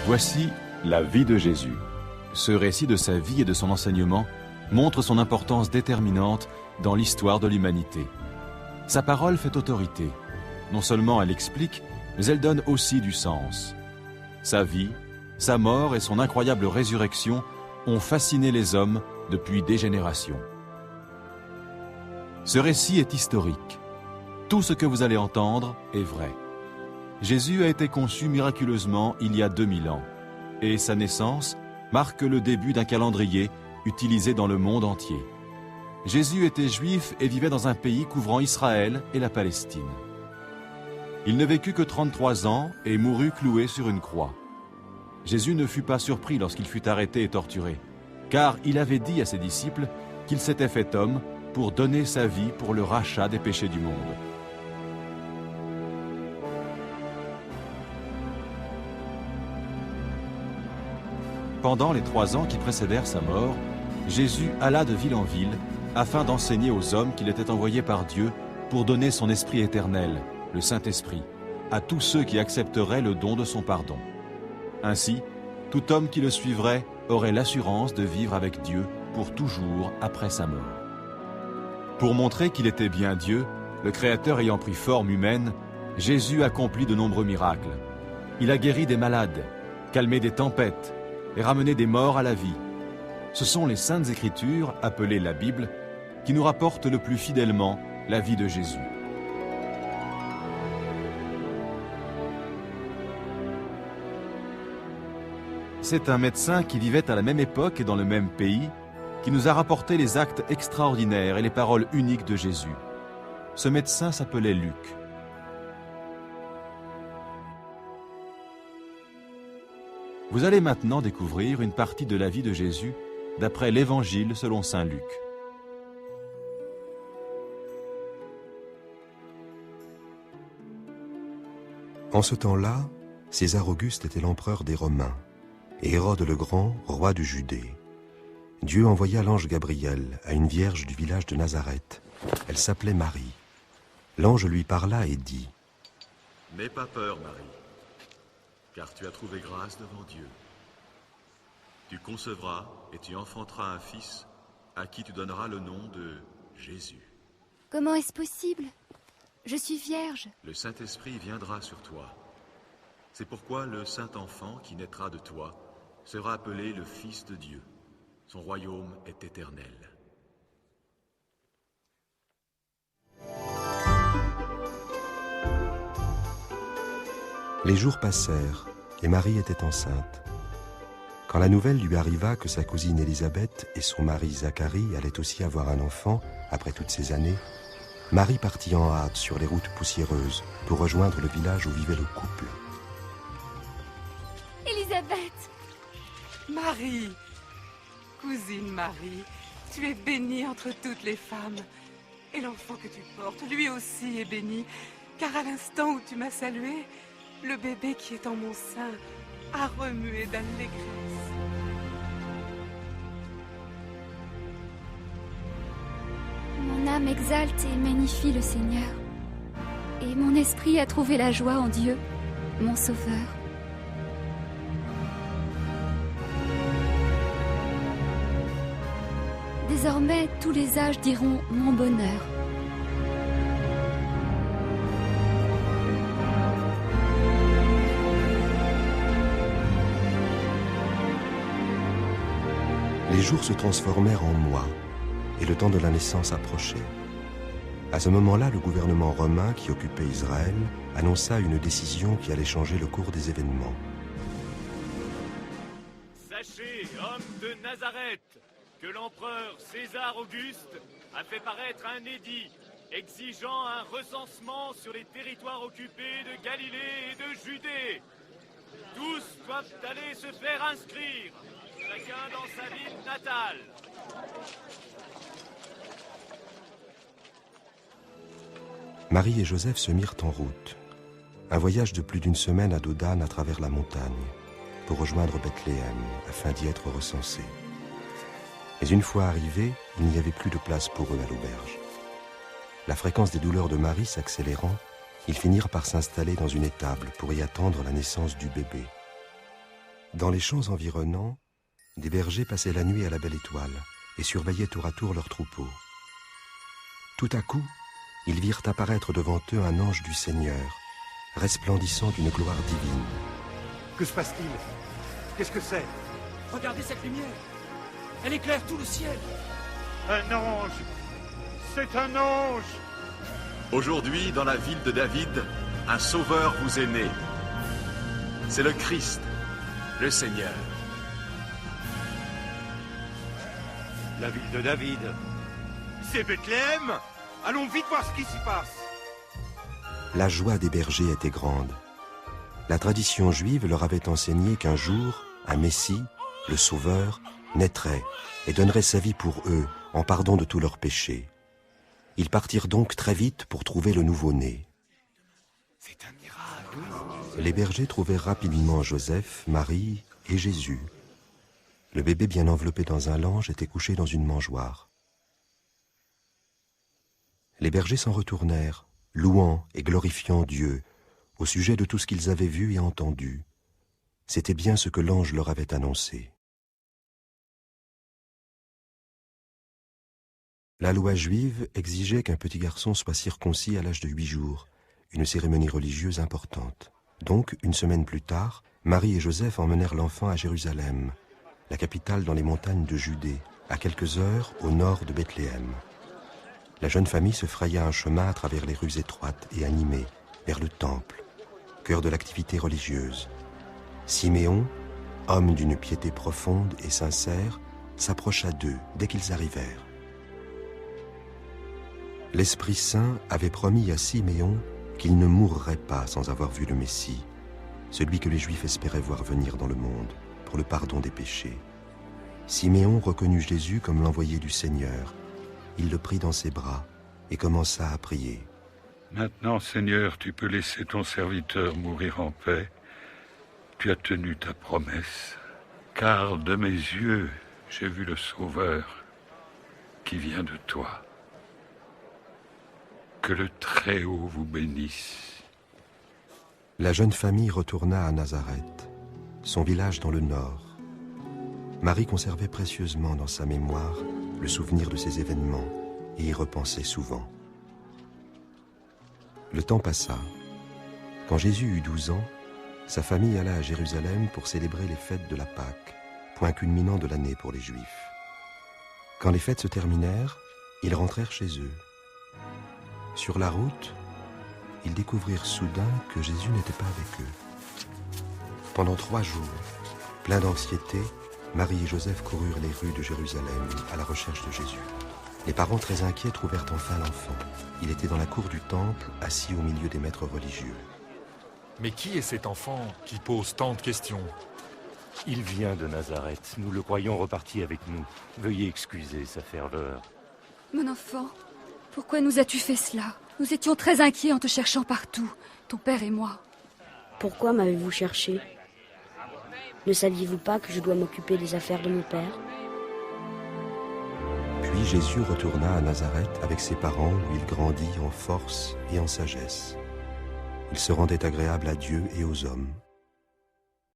Voici la vie de Jésus. Ce récit de sa vie et de son enseignement montre son importance déterminante dans l'histoire de l'humanité. Sa parole fait autorité. Non seulement elle explique, mais elle donne aussi du sens. Sa vie, sa mort et son incroyable résurrection ont fasciné les hommes depuis des générations. Ce récit est historique. Tout ce que vous allez entendre est vrai. Jésus a été conçu miraculeusement il y a 2000 ans, et sa naissance marque le début d'un calendrier utilisé dans le monde entier. Jésus était juif et vivait dans un pays couvrant Israël et la Palestine. Il ne vécut que 33 ans et mourut cloué sur une croix. Jésus ne fut pas surpris lorsqu'il fut arrêté et torturé, car il avait dit à ses disciples qu'il s'était fait homme pour donner sa vie pour le rachat des péchés du monde. Pendant les 3 ans qui précédèrent sa mort, Jésus alla de ville en ville afin d'enseigner aux hommes qu'il était envoyé par Dieu pour donner son Esprit éternel, le Saint-Esprit, à tous ceux qui accepteraient le don de son pardon. Ainsi, tout homme qui le suivrait aurait l'assurance de vivre avec Dieu pour toujours après sa mort. Pour montrer qu'il était bien Dieu, le Créateur ayant pris forme humaine, Jésus accomplit de nombreux miracles. Il a guéri des malades, calmé des tempêtes et ramené des morts à la vie. Ce sont les Saintes Écritures, appelées la Bible, qui nous rapportent le plus fidèlement la vie de Jésus. C'est un médecin qui vivait à la même époque et dans le même pays qui nous a rapporté les actes extraordinaires et les paroles uniques de Jésus. Ce médecin s'appelait Luc. Vous allez maintenant découvrir une partie de la vie de Jésus d'après l'Évangile selon saint Luc. En ce temps-là, César Auguste était l'empereur des Romains, et Hérode le Grand, roi de Judée. Dieu envoya l'ange Gabriel à une vierge du village de Nazareth. Elle s'appelait Marie. L'ange lui parla et dit : « N'aie pas peur, Marie, car tu as trouvé grâce devant Dieu. Tu concevras et tu enfanteras un fils à qui tu donneras le nom de Jésus. Comment est-ce possible ? Je suis vierge. Le Saint-Esprit viendra sur toi. C'est pourquoi le Saint-Enfant qui naîtra de toi sera appelé le Fils de Dieu. Son royaume est éternel. » Les jours passèrent, et Marie était enceinte. Quand la nouvelle lui arriva que sa cousine Élisabeth et son mari Zacharie allaient aussi avoir un enfant, après toutes ces années, Marie partit en hâte sur les routes poussiéreuses pour rejoindre le village où vivait le couple. Élisabeth ! Marie, cousine Marie, tu es bénie entre toutes les femmes. Et l'enfant que tu portes, lui aussi est béni, car à l'instant où tu m'as salué, le bébé qui est en mon sein a remué d'allégresse. Mon âme exalte et magnifie le Seigneur, et mon esprit a trouvé la joie en Dieu, mon Sauveur. Désormais, tous les âges diront mon bonheur. Les jours se transformèrent en mois, et le temps de la naissance approchait. À ce moment-là, le gouvernement romain qui occupait Israël annonça une décision qui allait changer le cours des événements. Sachez, hommes de Nazareth, que l'empereur César Auguste a fait paraître un édit exigeant un recensement sur les territoires occupés de Galilée et de Judée. Tous doivent aller se faire inscrire, chacun dans sa ville natale. Marie et Joseph se mirent en route. Un voyage de plus d'une semaine à dos d'âne à travers la montagne, pour rejoindre Bethléem, afin d'y être recensés. Mais une fois arrivés, il n'y avait plus de place pour eux à l'auberge. La fréquence des douleurs de Marie s'accélérant, ils finirent par s'installer dans une étable pour y attendre la naissance du bébé. Dans les champs environnants, des bergers passaient la nuit à la belle étoile et surveillaient tour à tour leurs troupeaux. Tout à coup, ils virent apparaître devant eux un ange du Seigneur, resplendissant d'une gloire divine. Que se passe-t-il? Qu'est-ce que c'est? Regardez cette lumière! Elle éclaire tout le ciel! Un ange! C'est un ange! Aujourd'hui, dans la ville de David, un sauveur vous est né. C'est le Christ, le Seigneur. La ville de David. C'est Bethléem! Allons vite voir ce qui s'y passe! La joie des bergers était grande. La tradition juive leur avait enseigné qu'un jour, un Messie, le Sauveur, naîtrait et donnerait sa vie pour eux en pardon de tous leurs péchés. Ils partirent donc très vite pour trouver le nouveau-né. C'est un miracle! Les bergers trouvèrent rapidement Joseph, Marie et Jésus. Le bébé bien enveloppé dans un lange était couché dans une mangeoire. Les bergers s'en retournèrent, louant et glorifiant Dieu au sujet de tout ce qu'ils avaient vu et entendu. C'était bien ce que l'ange leur avait annoncé. La loi juive exigeait qu'un petit garçon soit circoncis à l'âge de 8 jours, une cérémonie religieuse importante. Donc, une semaine plus tard, Marie et Joseph emmenèrent l'enfant à Jérusalem, la capitale dans les montagnes de Judée, à quelques heures au nord de Bethléem. La jeune famille se fraya un chemin à travers les rues étroites et animées, vers le temple, cœur de l'activité religieuse. Siméon, homme d'une piété profonde et sincère, s'approcha d'eux dès qu'ils arrivèrent. L'Esprit Saint avait promis à Siméon qu'il ne mourrait pas sans avoir vu le Messie, celui que les Juifs espéraient voir venir dans le monde pour le pardon des péchés. Siméon reconnut Jésus comme l'envoyé du Seigneur. Il le prit dans ses bras et commença à prier. Maintenant, Seigneur, tu peux laisser ton serviteur mourir en paix. Tu as tenu ta promesse, car de mes yeux, j'ai vu le Sauveur qui vient de toi. Que le Très-Haut vous bénisse. La jeune famille retourna à Nazareth, son village dans le nord. Marie conservait précieusement dans sa mémoire le souvenir de ces événements et y repensait souvent. Le temps passa. Quand Jésus eut 12 ans, sa famille alla à Jérusalem pour célébrer les fêtes de la Pâque, point culminant de l'année pour les Juifs. Quand les fêtes se terminèrent, ils rentrèrent chez eux. Sur la route, ils découvrirent soudain que Jésus n'était pas avec eux. Pendant 3 jours, pleins d'anxiété, Marie et Joseph coururent les rues de Jérusalem à la recherche de Jésus. Les parents très inquiets trouvèrent enfin l'enfant. Il était dans la cour du temple, assis au milieu des maîtres religieux. Mais qui est cet enfant qui pose tant de questions? Il vient de Nazareth. Nous le croyons reparti avec nous. Veuillez excuser sa ferveur. Mon enfant, pourquoi nous as-tu fait cela? Nous étions très inquiets en te cherchant partout, ton père et moi. Pourquoi m'avez-vous cherché? Ne saviez-vous pas que je dois m'occuper des affaires de mon père? Puis Jésus retourna à Nazareth avec ses parents où il grandit en force et en sagesse. Il se rendait agréable à Dieu et aux hommes.